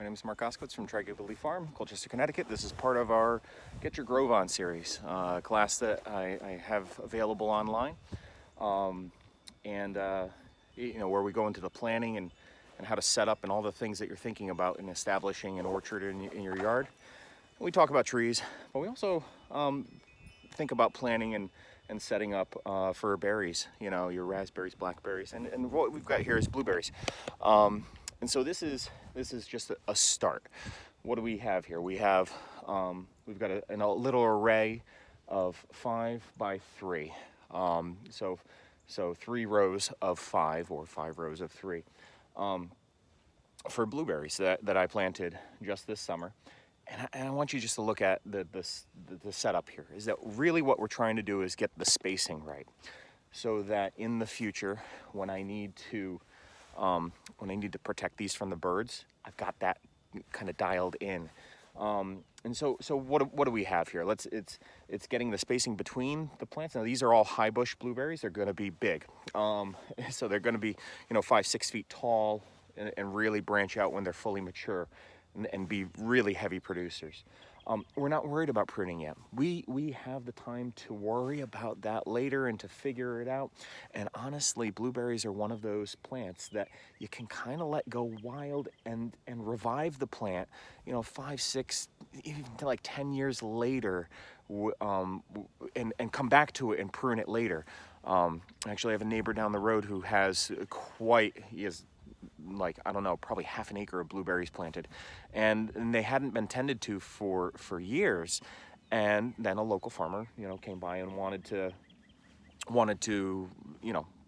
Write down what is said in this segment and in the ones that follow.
My name is Mark Oskowitz from Tri-Gable Farm, Colchester, Connecticut. This is part of our Get Your Grove On series, class that I have available online, and where we go into the planning and how to set up and all the things that you're thinking about in establishing an orchard in your yard. And we talk about trees, but we also think about planning and setting up for berries, your raspberries, blackberries, and what we've got here is blueberries. And so this is just a start. What do we have here? We've got a little array of 5 by 3. So 3 rows of 5 or 5 rows of 3 for blueberries that I planted just this summer. And I want you just to look at the setup here. Is that really what we're trying to do is get the spacing right, so that in the future, when I need to protect these from the birds, I've got that kind of dialed in. And so what do we have here? It's getting the spacing between the plants. Now these are all high bush blueberries. They're going to be big, so they're going to be 5-6 feet tall and really branch out when they're fully mature and be really heavy producers. We're not worried about pruning yet. We have the time to worry about that later and to figure it out. And honestly, blueberries are one of those plants that you can kind of let go wild and revive the plant, 5, 6, even to like 10 years later, and come back to it and prune it later. Actually, I have a neighbor down the road who has he has probably half an acre of blueberries planted, and they hadn't been tended to for years. And then a local farmer, came by and wanted to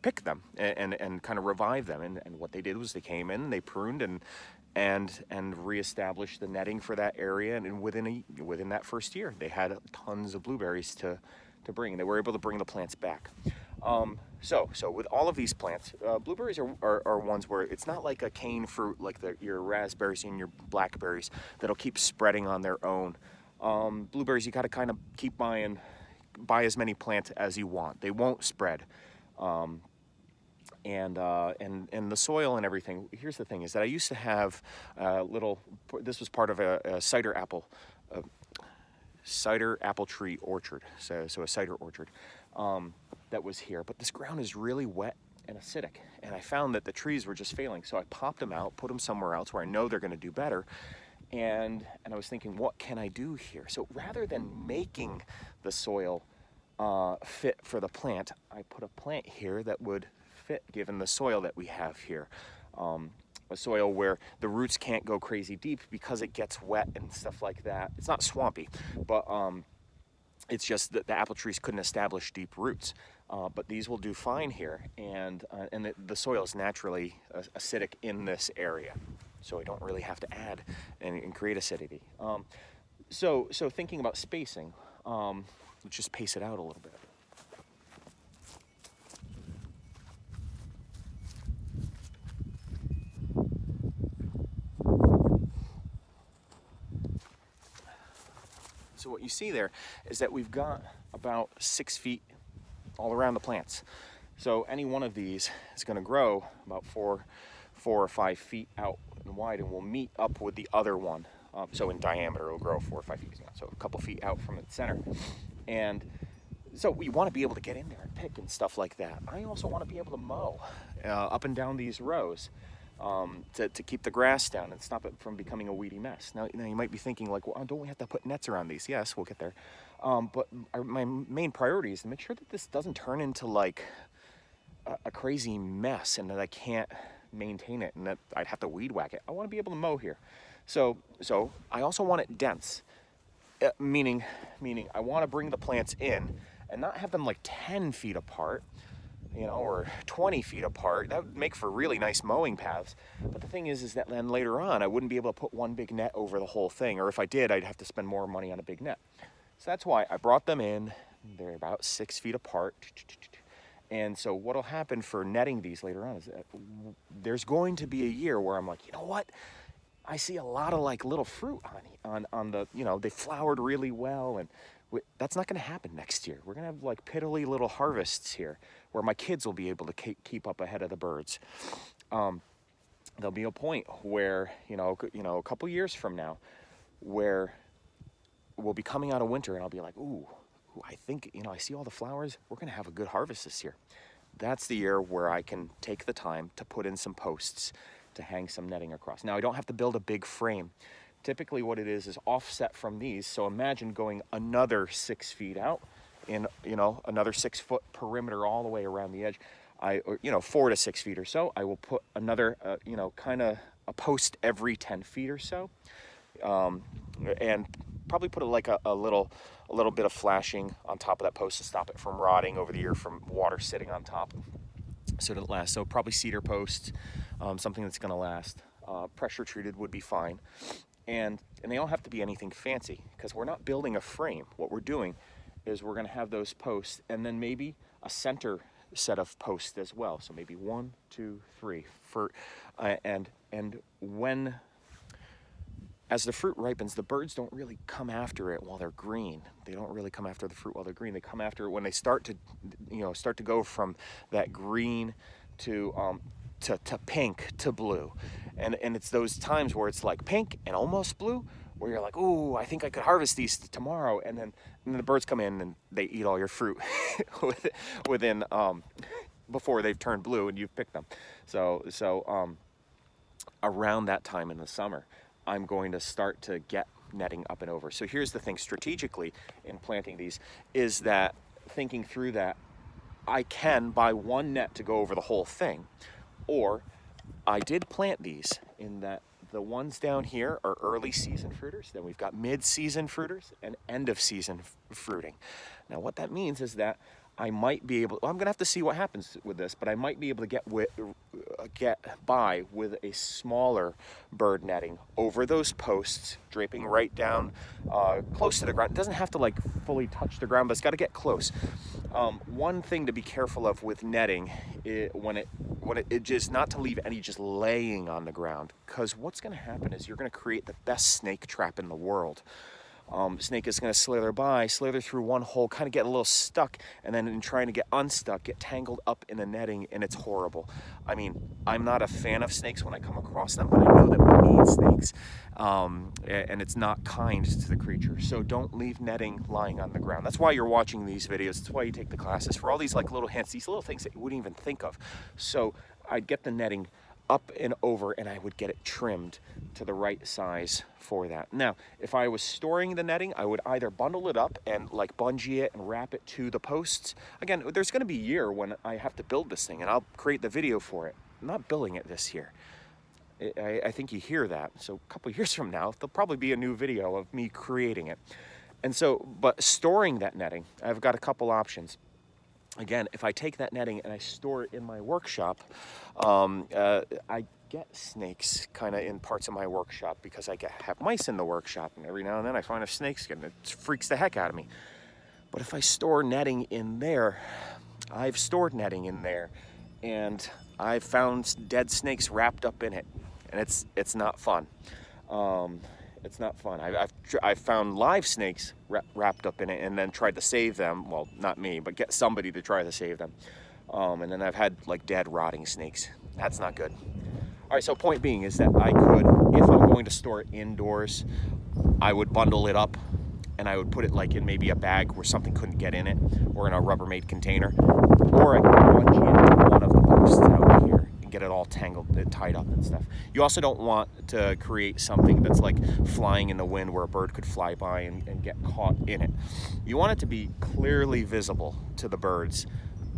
pick them and kind of revive them. And what they did was they came in, they pruned and reestablished the netting for that area. And within that first year, they had tons of blueberries to bring. And they were able to bring the plants back. So with all of these plants, blueberries are ones where it's not like a cane fruit like your raspberries and your blackberries that'll keep spreading on their own. Blueberries, you got to kind of keep buy as many plants as you want. They won't spread. And the soil and everything. Here's the thing: is that I used to have this was part of a cider apple tree orchard. So a cider orchard. That was here, but this ground is really wet and acidic, and I found that the trees were just failing. So I popped them out, put them somewhere else where I know they're going to do better, and I was thinking, what can I do here? So rather than making the soil fit for the plant, I put a plant here that would fit given the soil that we have here. A soil where the roots can't go crazy deep because it gets wet and stuff like that. It's not swampy, but it's just that the apple trees couldn't establish deep roots. But these will do fine here, and the soil is naturally acidic in this area, so I don't really have to add and create acidity. So thinking about spacing, let's just pace it out a little bit. So what you see there is that we've got about 6 feet all around the plants. So any one of these is going to grow about 4 or 5 feet out and wide, and will meet up with the other one. So in diameter, it'll grow 4 or 5 feet, so a couple feet out from its center. And so we want to be able to get in there and pick and stuff like that. I also want to be able to mow up and down these rows to keep the grass down and stop it from becoming a weedy mess. Now you might be thinking, like, well, don't we have to put nets around these? Yes, we'll get there. But my main priority is to make sure that this doesn't turn into like a crazy mess and that I can't maintain it and that I'd have to weed whack it. I want to be able to mow here. So I also want it dense, meaning I want to bring the plants in and not have them like 10 feet apart, or 20 feet apart. That would make for really nice mowing paths. But the thing is that then later on, I wouldn't be able to put one big net over the whole thing. Or if I did, I'd have to spend more money on a big net. So that's why I brought them in. They're about 6 feet apart. And so what'll happen for netting these later on is that there's going to be a year where I'm like, you know what? I see a lot of like little fruit on the, they flowered really well, and that's not going to happen next year. We're going to have like piddly little harvests here where my kids will be able to keep up ahead of the birds. there'll be a point where, a couple years from now, where we'll be coming out of winter and I'll be like, ooh, I think, I see all the flowers. We're going to have a good harvest this year. That's the year where I can take the time to put in some posts to hang some netting across. Now, I don't have to build a big frame. Typically what it is offset from these. So imagine going another 6 feet out in, another 6 foot perimeter all the way around the edge. 4 to 6 feet or so. I will put another, kind of a post every 10 feet or so. And probably put a little bit of flashing on top of that post to stop it from rotting over the year from water sitting on top, so it'll last. So probably cedar posts, something that's going to last. Pressure treated would be fine, and they don't have to be anything fancy because we're not building a frame. What we're doing is we're going to have those posts and then maybe a center set of posts as well. So maybe 1, 2, 3 for and when, as the fruit ripens, the birds don't really come after it while they're green. They don't really come after the fruit while they're green. They come after it when they start to go from that green to pink to blue. And it's those times where it's like pink and almost blue, where you're like, ooh, I think I could harvest these tomorrow. And then the birds come in and they eat all your fruit within before they've turned blue and you've picked them. So around that time in the summer, I'm going to start to get netting up and over. So here's the thing strategically in planting these is that thinking through that I can buy one net to go over the whole thing, or I did plant these in that the ones down here are early season fruiters, then we've got mid-season fruiters and end of season fruiting. Now what that means is that I might be able, I'm gonna have to see what happens with this, but I might be able to get by with a smaller bird netting over those posts, draping right down close to the ground. It doesn't have to like fully touch the ground, but it's got to get close. One thing to be careful of with netting, when it just not to leave any just laying on the ground, because what's going to happen is you're going to create the best snake trap in the world. Snake is going to slither through one hole, kind of get a little stuck, and then in trying to get unstuck, get tangled up in the netting, and it's horrible. I mean, I'm not a fan of snakes when I come across them, but I know that we need snakes, and it's not kind to the creature. So don't leave netting lying on the ground. That's why you're watching these videos. That's why you take the classes, for all these like little hints, these little things that you wouldn't even think of. So I'd get the netting up and over, and I would get it trimmed to the right size for that. Now, if I was storing the netting, I would either bundle it up and like bungee it and wrap it to the posts. Again, there's going to be a year when I have to build this thing, and I'll create the video for it. I'm not building it this year. I think you hear that. So a couple years from now, there'll probably be a new video of me creating it. And so, but storing that netting, I've got a couple options. Again, if I take that netting and I store it in my workshop, I get snakes kind of in parts of my workshop because I have mice in the workshop, and every now and then I find a snake skin that freaks the heck out of me. But if I store netting in there, I've stored netting in there, and I've found dead snakes wrapped up in it, and it's not fun. It's not fun. I've found live snakes wrapped up in it and then tried to save them. Well, not me, but get somebody to try to save them. And then I've had like dead rotting snakes. That's not good. All right, so point being is that I could, if I'm going to store it indoors, I would bundle it up and I would put it like in maybe a bag where something couldn't get in it, or in a Rubbermaid container, or I could bungee it to one of the posts out here and get it all tangled, tied up and stuff. You also don't want to create something that's like flying in the wind where a bird could fly by and get caught in it. You want it to be clearly visible to the birds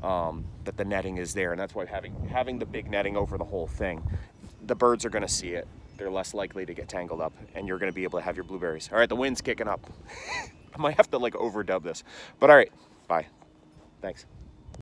that the netting is there, and that's why having the big netting over the whole thing, the birds are going to see it. They're less likely to get tangled up, and you're going to be able to have your blueberries. All right, the wind's kicking up. I might have to like overdub this, but all right, bye. Thanks.